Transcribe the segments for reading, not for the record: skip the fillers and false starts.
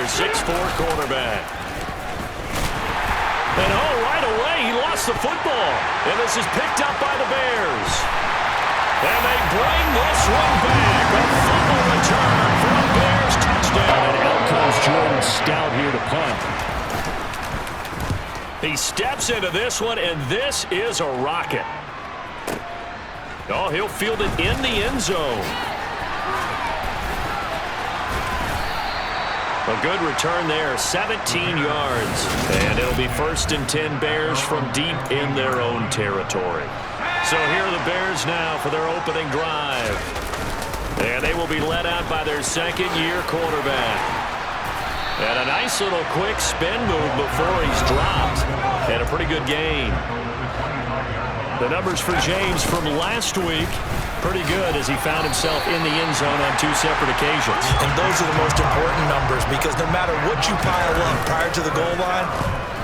their 6'4 quarterback. And right away, he lost the football. And this is picked up by the Bears. And they bring this one back. A fumble return for a Bears touchdown. And out comes Jordan Stout here to punt. He steps into this one, and this is a rocket. Oh, he'll field it in the end zone. A good return there, 17 yards. And it'll be 1st and 10 Bears from deep in their own territory. So here are the Bears now for their opening drive. And they will be led out by their second-year quarterback. And a nice little quick spin move before he's dropped. And a pretty good gain. The numbers for James from last week, pretty good as he found himself in the end zone on 2 separate occasions. And those are the most important numbers because no matter what you pile up prior to the goal line,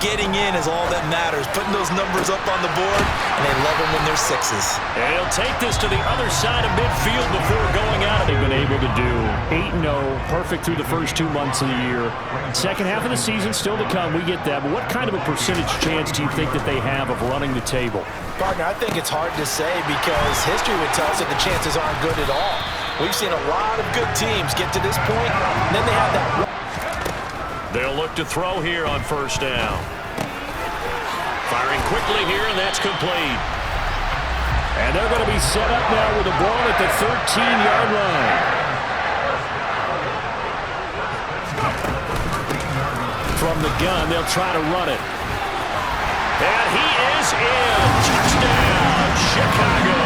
getting in is all that matters. Putting those numbers up on the board, and they love them when they're 6s. And he'll take this to the other side of midfield before going out. They've been able to do 8-0, perfect through the first 2 months of the year. Second half of the season still to come, we get that. But what kind of a percentage chance do you think that they have of running the table? Partner, I think it's hard to say because history would tell us that the chances aren't good at all. We've seen a lot of good teams get to this point, and then they have that. They'll look to throw here on 1st down. Firing quickly here, and that's complete. And they're going to be set up now with the ball at the 13-yard line. From the gun, they'll try to run it. And he is in. Touchdown, Chicago.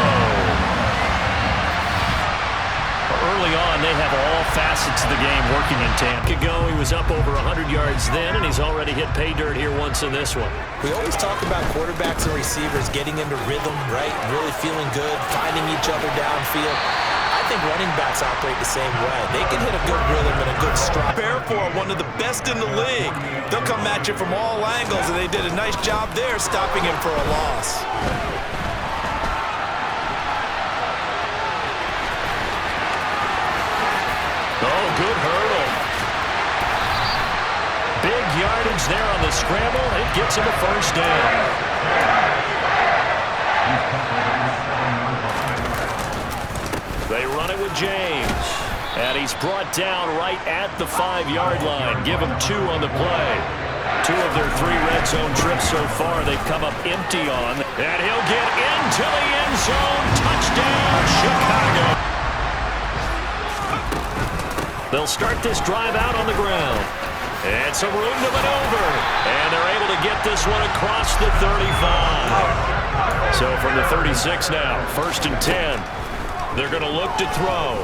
Early on, they have all facets of the game working in Tampa. He was up over 100 yards then, and he's already hit pay dirt here once in this one. We always talk about quarterbacks and receivers getting into rhythm, right? Really feeling good, finding each other downfield. I think running backs operate the same way. They can hit a good rhythm and a good stride. Prepare for one of the best in the league. They'll come at you from all angles, and they did a nice job there stopping him for a loss. Oh, good hurdle. Big yardage there on the scramble. It gets him a 1st down. They run it with James. And he's brought down right at the 5-yard line. Give him 2 on the play. 2 of their 3 red zone trips so far they've come up empty on. And he'll get into the end zone. Touchdown, Chicago. They'll start this drive out on the ground. And some room to maneuver. And they're able to get this one across the 35. So from the 36 now, 1st and 10. They're going to look to throw.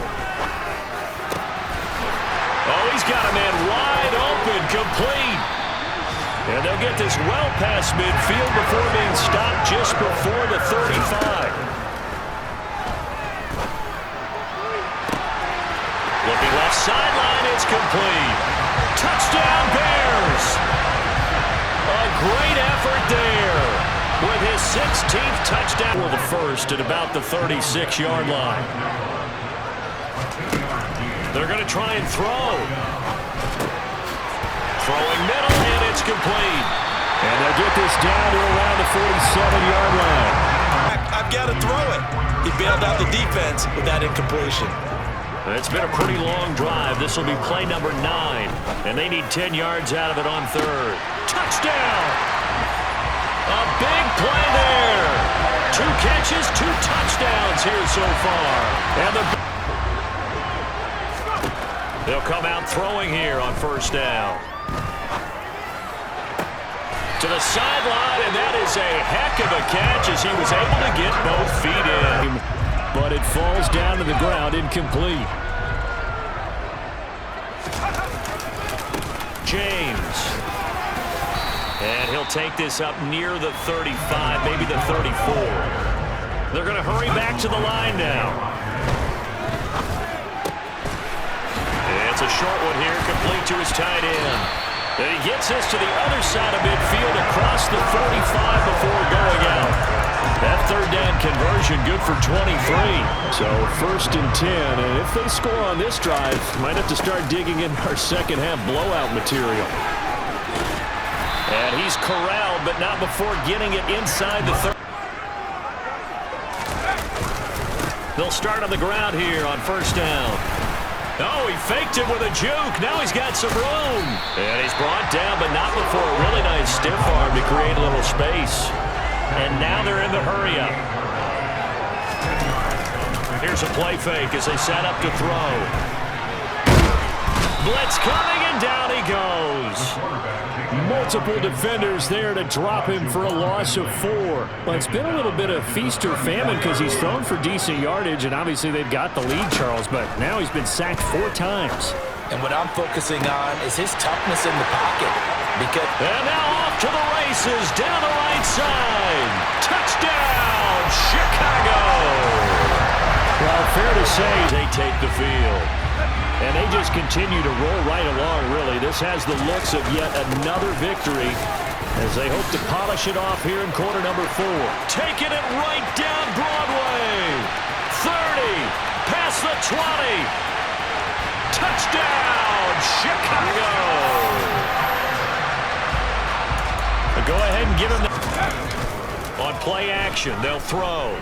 Oh, he's got a man wide open, complete. And they'll get this well past midfield before being stopped just before the 35. Looking left sideline, it's complete. Touchdown, Bears! A great effort there with his 16th touchdown. For the 1st at about the 36-yard line. They're going to try and throw. Throwing middle, and it's complete. And they'll get this down to around the 47-yard line. I've got to throw it. He bailed out the defense with that incompletion. It's been a pretty long drive. This will be play number 9. And they need 10 yards out of it on 3rd. Touchdown! A big play there. 2 catches, 2 touchdowns here so far. And they'll come out throwing here on 1st down. To the sideline, and that is a heck of a catch as he was able to get both feet in. But it falls down to the ground, incomplete. James. And he'll take this up near the 35, maybe the 34. They're going to hurry back to the line now. It's a short one here, complete to his tight end. And he gets this to the other side of midfield across the 45 before going out. That third down conversion good for 23. So 1st and 10, and if they score on this drive, might have to start digging in our second half blowout material. And he's corralled, but not before getting it inside the 30. They'll start on the ground here on 1st down. Oh, he faked it with a juke. Now he's got some room. And he's brought down, but not before a really nice stiff arm to create a little space. And now they're in the hurry-up. Here's a play fake as they set up to throw. Blitz coming, and down he goes. Multiple defenders there to drop him for a loss of 4. Well, it's been a little bit of feast or famine because he's thrown for decent yardage, and obviously they've got the lead, Charles, but now he's been sacked 4 times. And what I'm focusing on is his toughness in the pocket. And now off to the races, down the right side. Touchdown, Chicago! Well, fair to say they take the field. And they just continue to roll right along, really. This has the looks of yet another victory as they hope to polish it off here in quarter number 4. Taking it right down Broadway. 30, past the 20. Touchdown, Chicago! Go ahead and give him the... On play action, they'll throw.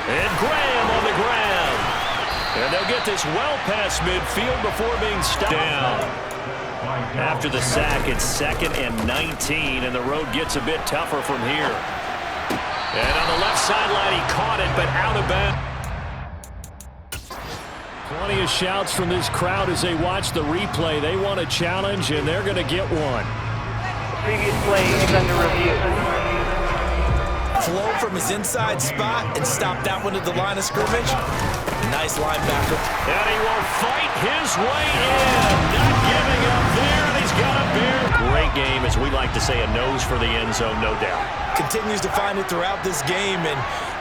And Graham on the ground. And they'll get this well past midfield before being stopped. Down. After the sack, it's 2nd and 19, and the road gets a bit tougher from here. And on the left sideline, he caught it, but out of bounds. Plenty of shouts from this crowd as they watch the replay. They want a challenge, and they're going to get one. Previous play is under review. Flow from his inside spot and stop that one at the line of scrimmage. Nice linebacker. And he will fight his way in. Not giving up there, and he's got a bear. Great game, as we like to say, a nose for the end zone, no doubt. Continues to find it throughout this game, and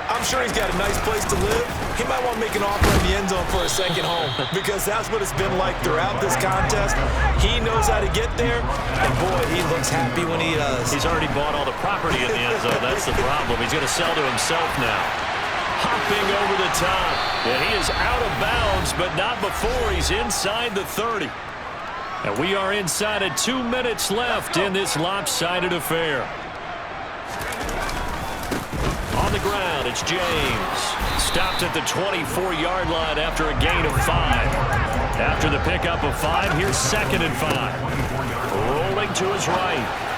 I'm sure he's got a nice place to live. He might want to make an offer in the end zone for a second home because that's what it's been like throughout this contest. He knows how to get there, and boy, he looks happy when he does. He's already bought all the property in the end zone. That's the problem. He's going to sell to himself now. Hopping over the top, and he is out of bounds, but not before he's inside the 30. And we are inside of 2 minutes left in this lopsided affair. On the ground, it's James. Stopped at the 24-yard line after a gain of 5. After the pickup of 5, here's 2nd and 5. Rolling to his right.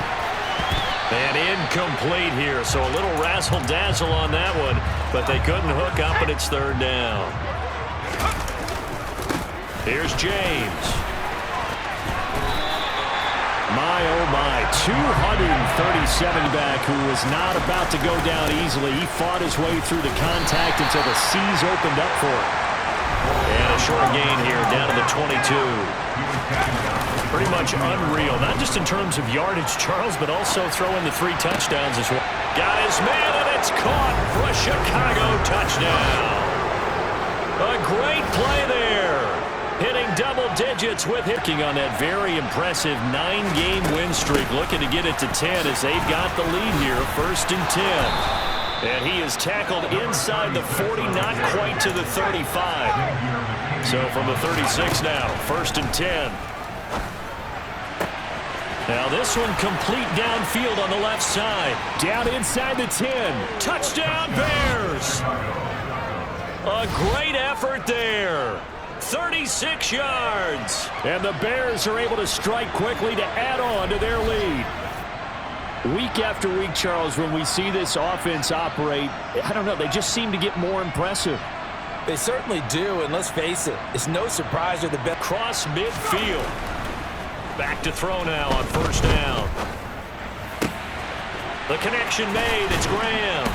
And incomplete here, so a little razzle-dazzle on that one, but they couldn't hook up, and it's 3rd down. Here's James. My, oh my, 237 back who was not about to go down easily. He fought his way through the contact until the seas opened up for him. And a short gain here down to the 22. Pretty much unreal, not just in terms of yardage, Charles, but also throwing the 3 touchdowns as well. Got his man, and it's caught for a Chicago touchdown. A great play there. Hitting double digits with hitting on that very impressive 9-game win streak. Looking to get it to 10 as they've got the lead here, 1st and 10. And he is tackled inside the 40, not quite to the 35. So from the 36 now, 1st and 10. Now this one complete downfield on the left side. Down inside the 10. Touchdown Bears! A great effort there. 36 yards. And the Bears are able to strike quickly to add on to their lead. Week after week, Charles, when we see this offense operate, I don't know, they just seem to get more impressive. They certainly do, and let's face it, it's no surprise they're the best. Cross midfield. Back to throw now on 1st down. The connection made. It's Graham.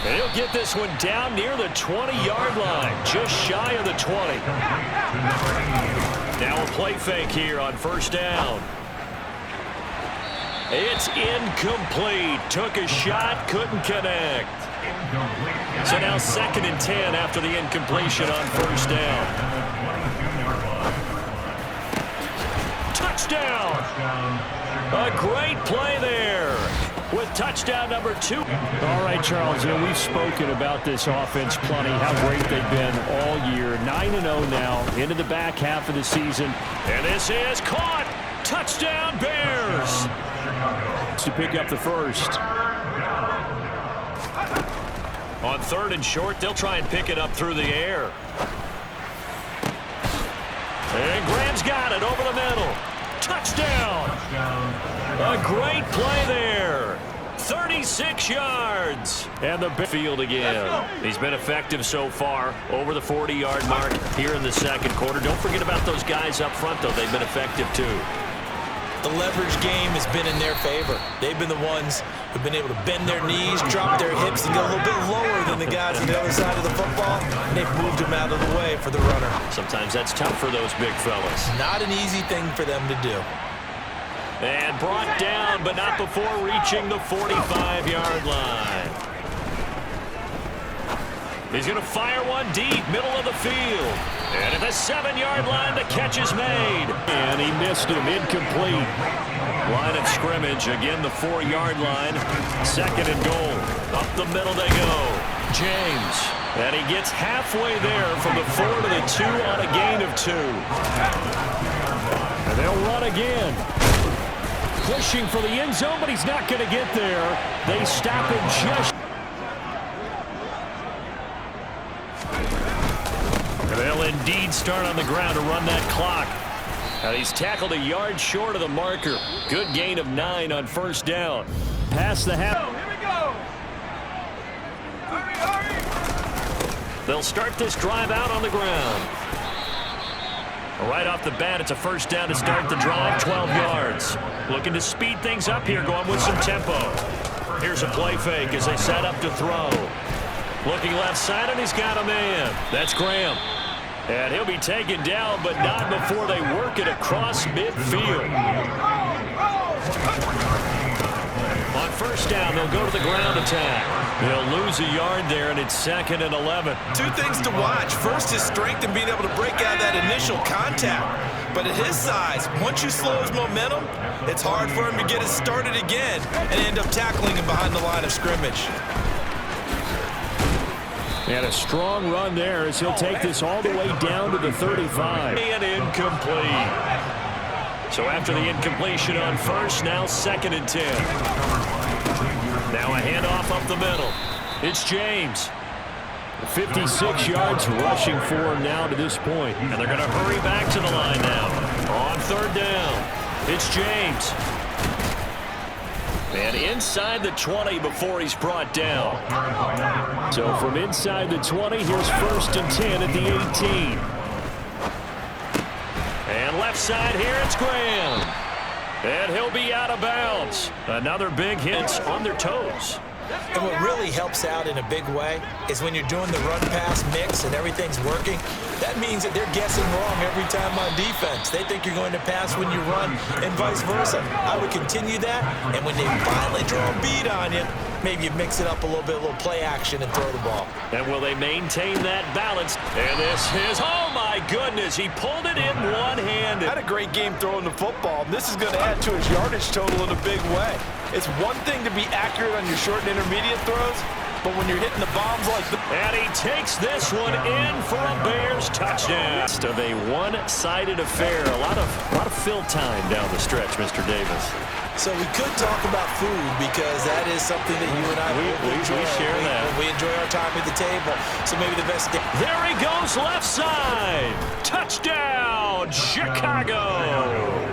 And he'll get this one down near the 20-yard line, just shy of the 20. Now a play fake here on 1st down. It's incomplete. Took a shot, couldn't connect. So now 2nd and 10 after the incompletion on 1st down. Touchdown! A great play there. with touchdown number 2. All right, Charles, we've spoken about this offense plenty, how great they've been all year. 9-0 now into the back half of the season. And this is caught. Touchdown, Bears. To pick up the first. On 3rd and short, they'll try and pick it up through the air. And Graham's got it over the middle. Touchdown. A great play there. 36 yards. And the field again. He's been effective so far, over the 40-yard mark here in the second quarter. Don't forget about those guys up front, though. They've been effective, too. The leverage game has been in their favor. They've been the ones who've been able to bend their knees, drop their hips, and get a little bit lower than the guys on the other side of the football. And they've moved them out of the way for the runner. Sometimes that's tough for those big fellas. Not an easy thing for them to do. And brought down, but not before reaching the 45-yard line. He's going to fire one deep, middle of the field. And at the 7-yard line, the catch is made. And he missed him, incomplete. Line of scrimmage, again the 4-yard line. 2nd and goal. Up the middle they go. James. And he gets halfway there from the 4 to the 2 on a gain of 2. And they'll run again. Pushing for the end zone, but he's not going to get there. They stop him just. They'll indeed start on the ground to run that clock. Now he's tackled a yard short of the marker. Good gain of 9 on 1st down. Past the half. Here we go. Hurry. They'll start this drive out on the ground. Right off the bat, it's a 1st down to start the drive, 12 yards. Looking to speed things up here, going with some tempo. Here's a play fake as they set up to throw. Looking left side, and he's got a man. That's Graham. And he'll be taken down, but not before they work it across midfield. On 1st down, they'll go to the ground attack. They'll lose a yard there, and it's 2nd and 11. 2 things to watch. First, his strength in being able to break out that initial contact. But at his size, once you slow his momentum, it's hard for him to get it started again and end up tackling him behind the line of scrimmage. And a strong run there as he'll take this all the way down to the 35. And incomplete. So after the incompletion on 1st, now 2nd and 10. Now a handoff up the middle. It's James. 56 yards rushing for him now to this point. And they're going to hurry back to the line now. On 3rd down, it's James. And inside the 20 before he's brought down. So from inside the 20, here's 1st and 10 at the 18. And left side here, it's Graham. And he'll be out of bounds. Another big hit on their toes. And what really helps out in a big way is when you're doing the run-pass mix and everything's working, that means that they're guessing wrong every time on defense. They think you're going to pass when you run and vice versa. I would continue that, and when they finally draw a beat on you, maybe you mix it up a little bit, a little play action and throw the ball. And will they maintain that balance? And this is, oh my goodness, he pulled it in one-handed. Had a great game throwing the football. This is going to add to his yardage total in a big way. It's one thing to be accurate on your short and intermediate throws, but when you're hitting the bombs like this. And he takes this one in for a Bears touchdown. Of a one-sided affair. A lot of fill time down the stretch, Mr. Davis. So we could talk about food because that is something that you and I enjoy. We share that. We enjoy our time at the table. So maybe the best day. There he goes, left side. Touchdown, Chicago.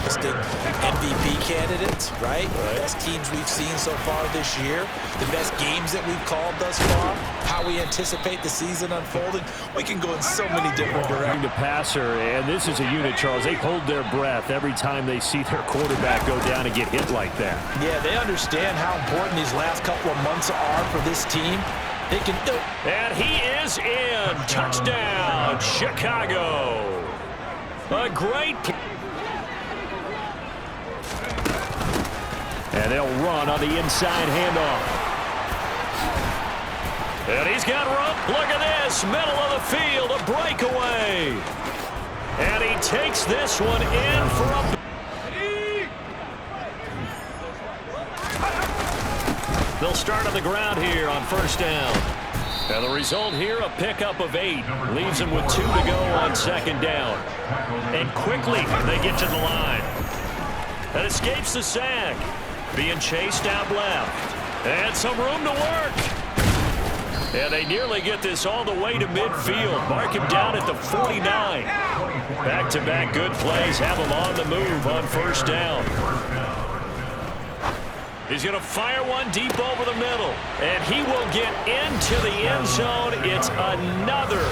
MVP candidates, right? The best teams we've seen so far this year, the best games that we've called thus far, how we anticipate the season unfolding. We can go in so many different directions. The passer, and this is a unit, Charles. They hold their breath every time they see their quarterback go down and get hit like that. Yeah, they understand how important these last couple of months are for this team. They can do. And he is in. Touchdown, Chicago. A great play. And they'll run on the inside handoff. And he's got room. Look at this. Middle of the field. A breakaway. And he takes this one in for a... start on the ground here on first down. And the result here, a pickup of 8. Leaves them with 2 to go on second down. And quickly, they get to the line. And escapes the sack. Being chased out left. And some room to work. And they nearly get this all the way to midfield. Mark him down at the 49. Back-to-back good plays have him on the move on first down. He's going to fire one deep over the middle. And he will get into the end zone. It's another